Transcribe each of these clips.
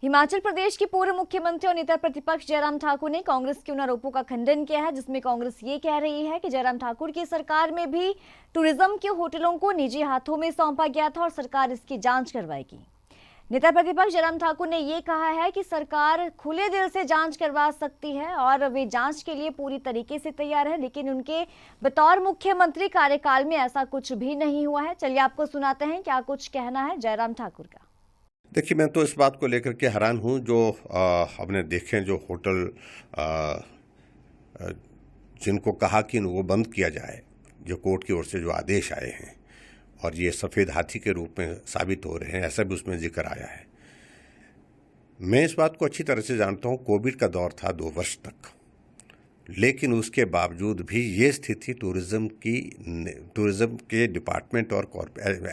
हिमाचल प्रदेश के पूर्व मुख्यमंत्री और नेता प्रतिपक्ष जयराम ठाकुर ने कांग्रेस के उन आरोपों का खंडन किया है जिसमें कांग्रेस ये कह रही है कि जयराम ठाकुर की सरकार में भी टूरिज्म के होटलों को निजी हाथों में सौंपा गया था और सरकार इसकी जांच करवाएगी। नेता प्रतिपक्ष जयराम ठाकुर ने ये कहा है कि सरकार खुले दिल से जांच करवा सकती है और वे जांच के लिए पूरी तरीके से तैयार है, लेकिन उनके बतौर मुख्यमंत्री कार्यकाल में ऐसा कुछ भी नहीं हुआ है। चलिए आपको सुनाते हैं क्या कुछ कहना है जयराम ठाकुर का। देखिए, मैं तो इस बात को लेकर के हैरान हूँ जो हमने देखे जो होटल जिनको कहा कि वो बंद किया जाए, जो कोर्ट की ओर से जो आदेश आए हैं और ये सफ़ेद हाथी के रूप में साबित हो रहे हैं, ऐसा भी उसमें जिक्र आया है। मैं इस बात को अच्छी तरह से जानता हूँ, कोविड का दौर था 2 वर्ष तक, लेकिन उसके बावजूद भी ये स्थिति टूरिज़्म के डिपार्टमेंट और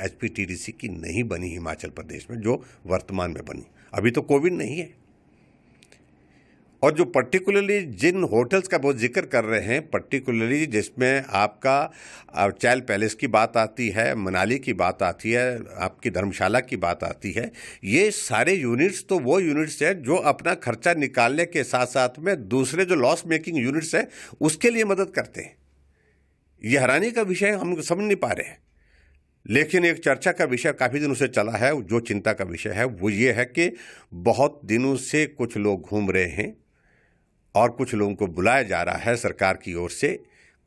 HPTDC की नहीं बनी हिमाचल प्रदेश में जो वर्तमान में बनी। अभी तो कोविड नहीं है। और जो पर्टिकुलरली जिन होटल्स का बहुत जिक्र कर रहे हैं, पर्टिकुलरली जिसमें आपका चैल पैलेस की बात आती है, मनाली की बात आती है, आपकी धर्मशाला की बात आती है, ये सारे यूनिट्स तो वो यूनिट्स हैं जो अपना खर्चा निकालने के साथ साथ में दूसरे जो लॉस मेकिंग यूनिट्स हैं उसके लिए मदद करते हैं। ये हैरानी का विषय हम समझ नहीं पा रहे हैं, लेकिन एक चर्चा का विषय काफ़ी दिनों से चला है। जो चिंता का विषय है वो ये है कि बहुत दिनों से कुछ लोग घूम रहे हैं और कुछ लोगों को बुलाया जा रहा है सरकार की ओर से,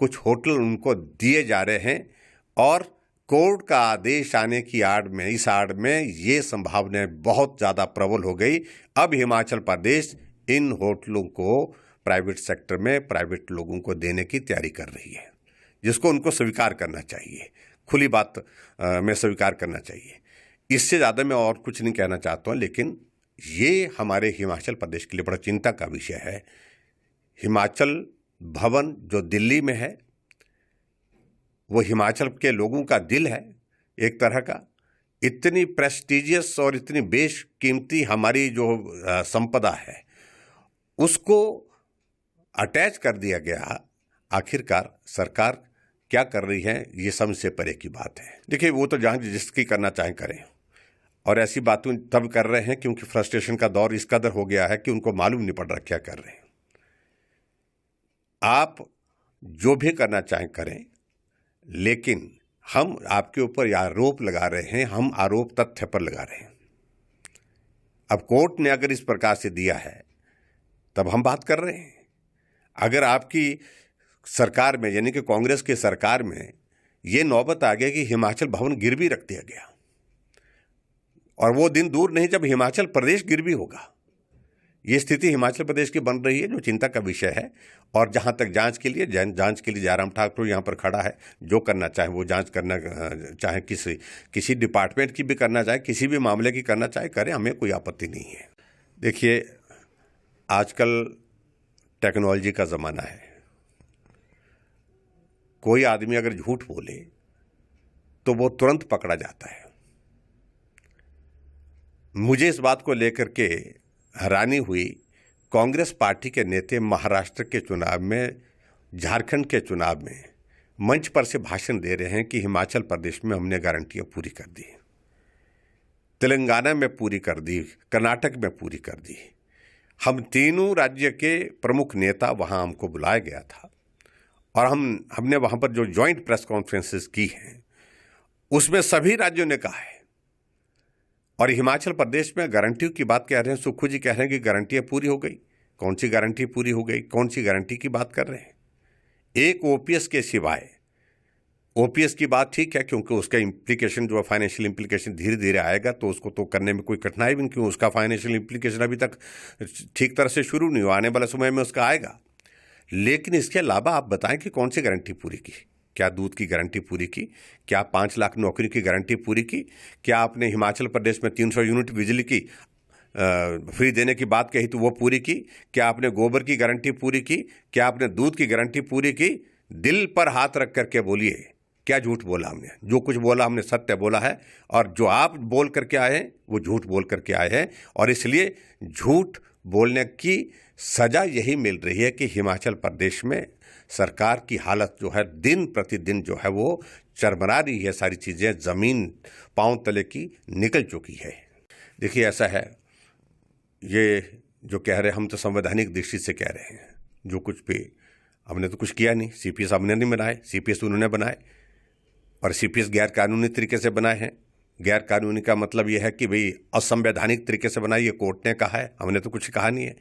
कुछ होटल उनको दिए जा रहे हैं और कोर्ट का आदेश आने की आड़ में, इस आड़ में ये संभावनाएं बहुत ज़्यादा प्रबल हो गई। अब हिमाचल प्रदेश इन होटलों को प्राइवेट सेक्टर में प्राइवेट लोगों को देने की तैयारी कर रही है, जिसको उनको स्वीकार करना चाहिए। खुली बात में स्वीकार करना चाहिए। इससे ज़्यादा मैं और कुछ नहीं कहना चाहता हूँ, लेकिन ये हमारे हिमाचल प्रदेश के लिए बड़ा चिंता का विषय है। हिमाचल भवन जो दिल्ली में है वो हिमाचल के लोगों का दिल है एक तरह का। इतनी प्रेस्टिजियस और इतनी बेशकीमती हमारी जो संपदा है उसको अटैच कर दिया गया। आखिरकार सरकार क्या कर रही है ये समझ से परे की बात है। देखिए, वो तो जहाँ जिसकी करना चाहें करें, और ऐसी बातें तब कर रहे हैं क्योंकि फ्रस्ट्रेशन का दौर इस कदर हो गया है कि उनको मालूम नहीं पड़ रहा क्या कर रहे हैं। आप जो भी करना चाहें करें, लेकिन हम आपके ऊपर आरोप लगा रहे हैं, हम आरोप तथ्य पर लगा रहे हैं। अब कोर्ट ने अगर इस प्रकार से दिया है तब हम बात कर रहे हैं। अगर आपकी सरकार में, यानी कि कांग्रेस की सरकार में, ये नौबत आ गई कि हिमाचल भवन गिरवी रख दिया गया, और वो दिन दूर नहीं जब हिमाचल प्रदेश गिरवी होगा। ये स्थिति हिमाचल प्रदेश की बन रही है, जो चिंता का विषय है। और जहाँ तक जांच के लिए जयराम ठाकुर यहाँ पर खड़ा है। जो करना चाहे वो जांच करना चाहे, किसी डिपार्टमेंट की भी करना चाहे, किसी भी मामले की करना चाहे करें, हमें कोई आपत्ति नहीं है। देखिए, आजकल टेक्नोलॉजी का ज़माना है। कोई आदमी अगर झूठ बोले तो वो तुरंत पकड़ा जाता है। मुझे इस बात को लेकर के हैरानी हुई, कांग्रेस पार्टी के नेता महाराष्ट्र के चुनाव में, झारखंड के चुनाव में मंच पर से भाषण दे रहे हैं कि हिमाचल प्रदेश में हमने गारंटियां पूरी कर दी, तेलंगाना में पूरी कर दी, कर्नाटक में पूरी कर दी। हम तीनों राज्य के प्रमुख नेता वहां हमको बुलाया गया था और हमने वहां पर जो जॉइंट प्रेस कॉन्फ्रेंसेस की हैं उसमें सभी राज्यों ने कहा है। और हिमाचल प्रदेश में गारंटियों की बात कह रहे हैं, सुक्खू जी कह रहे हैं कि गारंटियां पूरी हो गई। कौन सी गारंटी पूरी हो गई? कौन सी गारंटी की बात कर रहे हैं? एक ओपीएस के सिवाय, ओपीएस की बात ठीक है क्योंकि उसका इम्प्लीकेशन जो है, फाइनेंशियल इम्प्लीकेशन धीरे धीरे आएगा, तो उसको तो करने में कोई कठिनाई भी नहीं, क्यों उसका फाइनेंशियल इम्प्लीकेशन अभी तक ठीक तरह से शुरू नहीं हुआ, आने वाले समय में उसका आएगा। लेकिन इसके अलावा आप बताएं कि कौन सी गारंटी पूरी की? क्या दूध की गारंटी पूरी की? क्या 5 लाख नौकरी की गारंटी पूरी की? क्या आपने हिमाचल प्रदेश में 300 यूनिट बिजली की फ्री देने की बात कही तो वो पूरी की? क्या आपने गोबर की गारंटी पूरी की? क्या आपने दूध की गारंटी पूरी की? दिल पर हाथ रख करके बोलिए, क्या झूठ बोला हमने? जो कुछ बोला हमने सत्य बोला है, और जो आप बोल करके आए हैं वो झूठ बोल करके आए हैं। और इसलिए झूठ बोलने की सजा यही मिल रही है कि हिमाचल प्रदेश में सरकार की हालत जो है दिन प्रतिदिन जो है वो चरमरा रही है। सारी चीज़ें ज़मीन पांव तले की निकल चुकी है। देखिए, ऐसा है ये जो कह रहे हम तो संवैधानिक दृष्टि से कह रहे हैं, जो कुछ भी हमने तो कुछ किया नहीं, सीपीएस हमने नहीं बनाए, सीपीएस उन्होंने बनाए और सीपीएस गैर कानूनी तरीके से बनाए हैं। गैर कानूनी का मतलब यह है कि भाई असंवैधानिक तरीके से बनाए, ये कोर्ट ने कहा है, हमने तो कुछ कहा नहीं है।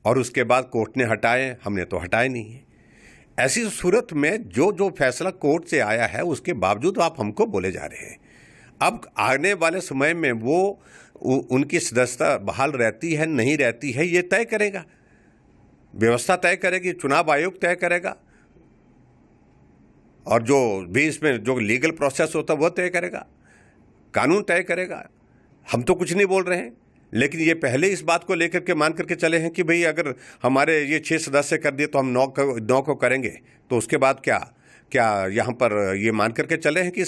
और उसके बाद कोर्ट ने हटाए, हमने तो हटाए नहीं है। ऐसी सूरत में जो जो फैसला कोर्ट से आया है उसके बावजूद आप हमको बोले जा रहे हैं। अब आने वाले समय में वो उनकी सदस्यता बहाल रहती है नहीं रहती है ये तय करेगा, व्यवस्था तय करेगी, चुनाव आयोग तय करेगा, और जो भी इसमें जो लीगल प्रोसेस होता है वो तय करेगा, कानून तय करेगा। हम तो कुछ नहीं बोल रहे हैं, लेकिन ये पहले इस बात को लेकर के मान करके चले हैं कि भाई अगर हमारे ये 6 सदस्य कर दिए तो हम 9 को करेंगे। तो उसके बाद क्या यहाँ पर ये मान करके चले हैं कि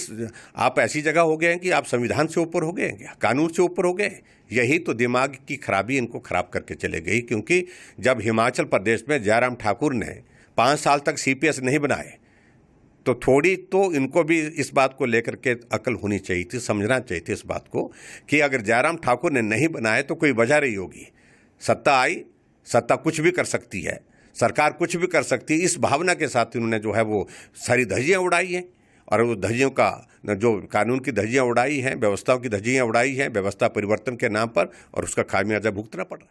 आप ऐसी जगह हो गए हैं कि आप संविधान से ऊपर हो गए हैं, क्या कानून से ऊपर हो गए। यही तो दिमाग की खराबी इनको खराब करके चले गई, क्योंकि जब हिमाचल प्रदेश में जयराम ठाकुर ने 5 साल तक सीपीएस नहीं बनाए तो थोड़ी तो इनको भी इस बात को लेकर के अकल होनी चाहिए थी, समझना चाहिए थी इस बात को कि अगर जयराम ठाकुर ने नहीं बनाए तो कोई वजह रही होगी। सत्ता आई, सत्ता कुछ भी कर सकती है, सरकार कुछ भी कर सकती है, इस भावना के साथ इन्होंने जो है वो सारी धज्जियाँ उड़ाई हैं। और वो धज्जियों का जो कानून की धज्जियाँ उड़ाई हैं, व्यवस्थाओं की धज्जियाँ उड़ाई हैं, व्यवस्था परिवर्तन के नाम पर, और उसका खामियाजा भुगतना पड़ रहा है।